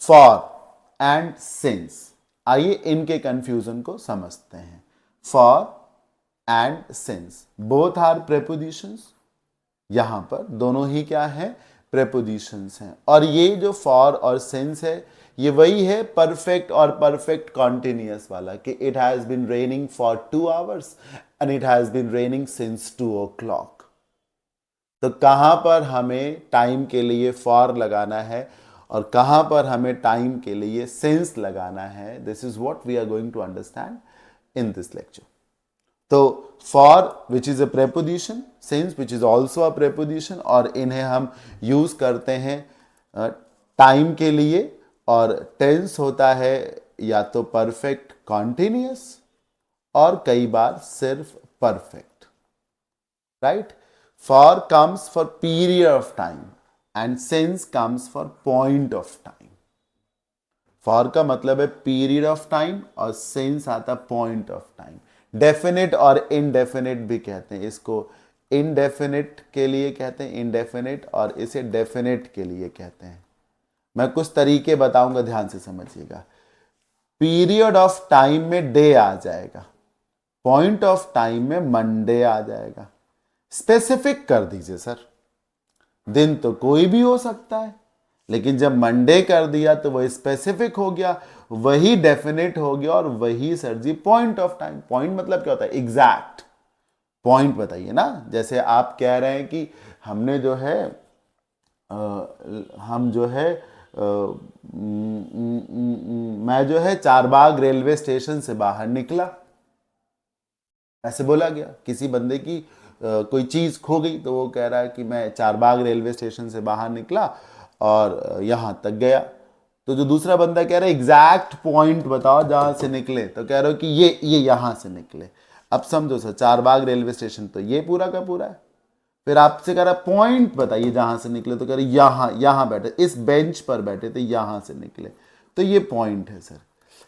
For and since, आइए इनके confusion को समझते हैं। For and since both are prepositions, यहां पर दोनों ही क्या है, प्रेपोजिशंस हैं। और ये जो फॉर और सिंस है ये वही है परफेक्ट और परफेक्ट कॉन्टिन्यूअस वाला, कि it has been raining for 2 hours and it has been raining since 2 o'clock। तो कहां पर हमें टाइम के लिए फॉर लगाना है और कहां पर हमें टाइम के लिए सिंस लगाना है, this is what we are going to understand in this lecture. तो for which is a preposition, since which is also a preposition, और इन्हें हम यूज करते हैं टाइम के लिए। और टेंस होता है या तो परफेक्ट कॉन्टिन्यूअस और कई बार सिर्फ perfect, right. For comes for period of time and since comes for point of time. For का मतलब है पीरियड ऑफ टाइम और सिंस आता पॉइंट ऑफ टाइम। डेफिनेट और इनडेफिनेट भी कहते हैं इसको, इनडेफिनेट के लिए कहते हैं इनडेफिनेट, और इसे डेफिनेट के लिए कहते हैं। मैं कुछ तरीके बताऊंगा, ध्यान से समझिएगा। पीरियड ऑफ टाइम में डे आ जाएगा, पॉइंट ऑफ टाइम में मंडे आ जाएगा। स्पेसिफिक कर दीजिए सर, दिन तो कोई भी हो सकता है, लेकिन जब मंडे कर दिया तो वही स्पेसिफिक हो गया, वही डेफिनेट हो गया, और वही sir ji point of time. Point मतलब क्या होता है, एग्जैक्ट पॉइंट बताइए ना। जैसे आप कह रहे हैं कि हमने जो है हम जो है मैं जो है चारबाग रेलवे स्टेशन से बाहर निकला, ऐसे बोला गया। किसी बंदे की कोई चीज खो गई तो वो कह रहा है कि मैं चारबाग रेलवे स्टेशन से बाहर निकला और यहां तक गया। तो जो दूसरा बंदा कह रहा है एग्जैक्ट पॉइंट बताओ जहां से निकले, तो कह रहे हो कि ये यहां से निकले। अब समझो सर, चारबाग रेलवे स्टेशन तो ये पूरा का पूरा है, फिर आपसे कह रहा पॉइंट बताइए जहां से निकले, तो कह रहे यहां बैठे, इस बेंच पर बैठे थे, यहां से निकले, तो ये पॉइंट है सर।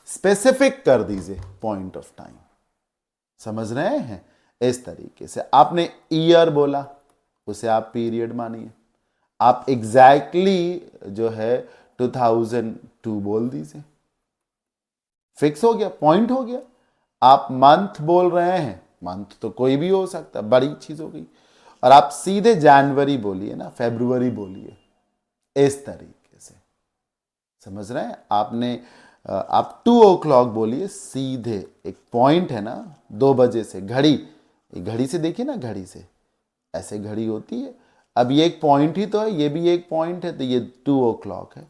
स्पेसिफिक कर दीजिए पॉइंट ऑफ टाइम, समझ रहे हैं। इस तरीके से आपने ईयर बोला, उसे आप पीरियड मानिए। आप एग्जैक्टली जो है 2002 बोल दीजिए, फिक्स हो गया, पॉइंट हो गया। आप मंथ बोल रहे हैं, मंथ तो कोई भी हो सकता, बड़ी चीज हो गई। और आप सीधे जनवरी बोलिए ना, फरवरी बोलिए, इस तरीके से, समझ रहे हैं। आपने आप 2 o'clock बोलिए, सीधे एक पॉइंट है ना, 2 बजे से घड़ी, घड़ी से देखिए ना, घड़ी से ऐसे घड़ी होती है। अब ये एक पॉइंट ही तो है, ये भी एक पॉइंट है, तो ये 2 o'clock है।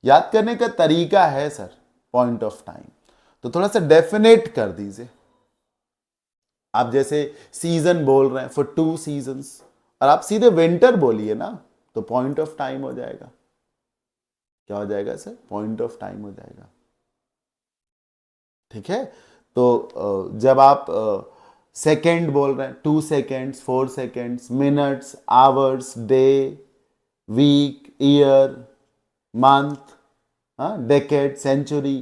याद करने का तरीका है सर पॉइंट ऑफ टाइम, तो थोड़ा सा डेफिनेट कर दीजिए। आप जैसे सीजन बोल रहे हैं फॉर 2 सीजन्स, और आप सीधे विंटर बोलिए ना, तो पॉइंट ऑफ टाइम हो जाएगा। क्या हो जाएगा सर, पॉइंट ऑफ टाइम हो जाएगा, ठीक है। तो जब आप सेकेंड बोल रहे हैं, 2 seconds, 4 seconds, minutes, hours, day, week, year, month, decade, century,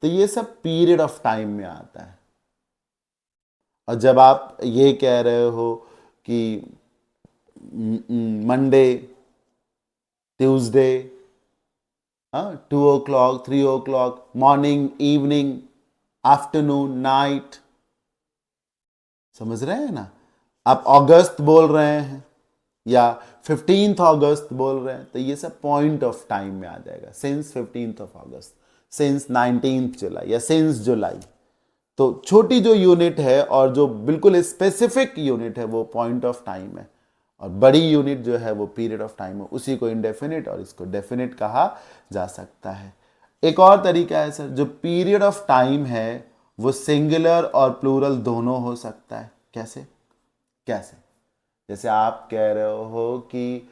तो ये सब पीरियड ऑफ टाइम में आता है। और जब आप ये कह रहे हो कि Monday, Tuesday, 2 o'clock, 3 o'clock, morning, evening, afternoon, night, समझ रहे हैं ना। आप अगस्त बोल रहे हैं या 15th अगस्त बोल रहे हैं, तो ये सब पॉइंट ऑफ टाइम में आ जाएगा। सिंस 15th अगस्त, सिंस 19th जुलाई, या सिंस जुलाई। तो छोटी जो यूनिट है और जो बिल्कुल स्पेसिफिक यूनिट है वो पॉइंट ऑफ टाइम है, और बड़ी यूनिट जो है वो पीरियड ऑफ टाइम है। उसी को इंडेफिनिट और इसको डेफिनिट कहा जा सकता है। एक और तरीका है सर, जो पीरियड ऑफ टाइम है वो सिंगुलर और प्लूरल दोनों हो सकता है। कैसे कैसे जैसे आप कह रहे हो कि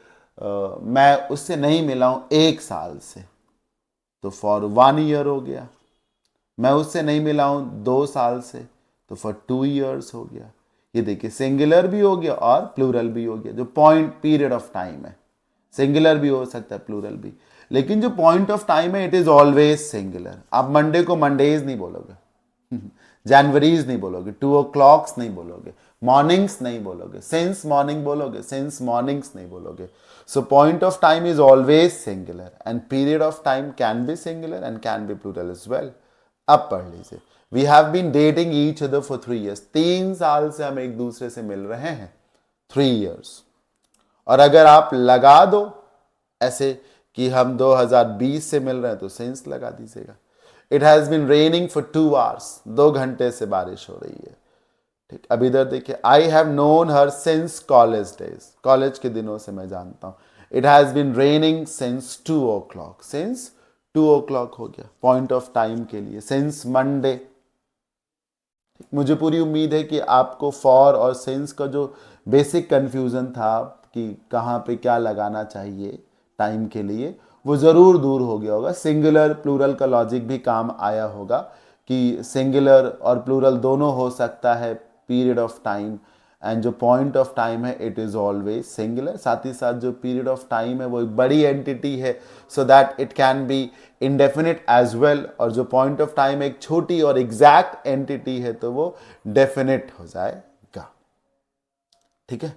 मैं उससे नहीं मिला हूं 1 साल से, तो फॉर 1 year हो गया। मैं उससे नहीं मिला हूं 2 साल से, तो फॉर 2 years हो गया। ये देखिए, सिंगुलर भी हो गया और प्लूरल भी हो गया। जो पॉइंट पीरियड ऑफ टाइम है, सिंगुलर भी हो सकता है, प्लूरल भी, लेकिन जो पॉइंट ऑफ टाइम है इट इज ऑलवेज सिंगुलर। आप मंडे को मंडेज नहीं बोलोगे, जनवरीज नहीं बोलोगे, 2 o'clocks नहीं बोलोगे, मॉर्निंग्स नहीं बोलोगे, सिंस मॉर्निंग बोलोगे, सिंस मॉर्निंग्स नहीं बोलोगे. So point of time is always singular and period of time can be singular and can be plural as well. अब पढ़ लीजिए. We have been dating each other for 3 years. 3 साल से हम एक दूसरे से मिल रहे हैं. 3 years. और अगर आप लगा दो ऐसे कि हम 2020 से मिल रहे हैं तो सिंस लगा दीजिएगा. It has been raining for 2 hours. 2 घंटे से बारिश हो रही है. ठीक. अब इधर देखिए. I have known her since college days. College के दिनों से मैं जानता हूं. It has been raining since 2 o'clock. Since 2 o'clock हो गया पॉइंट ऑफ टाइम के लिए. Since Monday. मुझे पूरी उम्मीद है कि आपको फॉर और सिंस का जो बेसिक कंफ्यूजन था कि कहाँ पे क्या लगाना चाहिए टाइम के लिए, वो ज़रूर दूर हो गया होगा. सिंगुलर प्लूरल का लॉजिक भी काम आया होगा कि सिंगुलर और प्लूरल दोनों हो सकता है पीरियड ऑफ टाइम, एंड जो पॉइंट ऑफ टाइम है इट इज़ ऑलवेज सिंगुलर. साथ ही साथ जो पीरियड ऑफ टाइम है वो एक बड़ी एंटिटी है, so that it can be indefinite as well. और जो पॉइंट ऑफ टाइम एक छोटी और एग्जैक्ट एंटिटी है तो वो डेफिनिट हो जाएगा. ठीक है.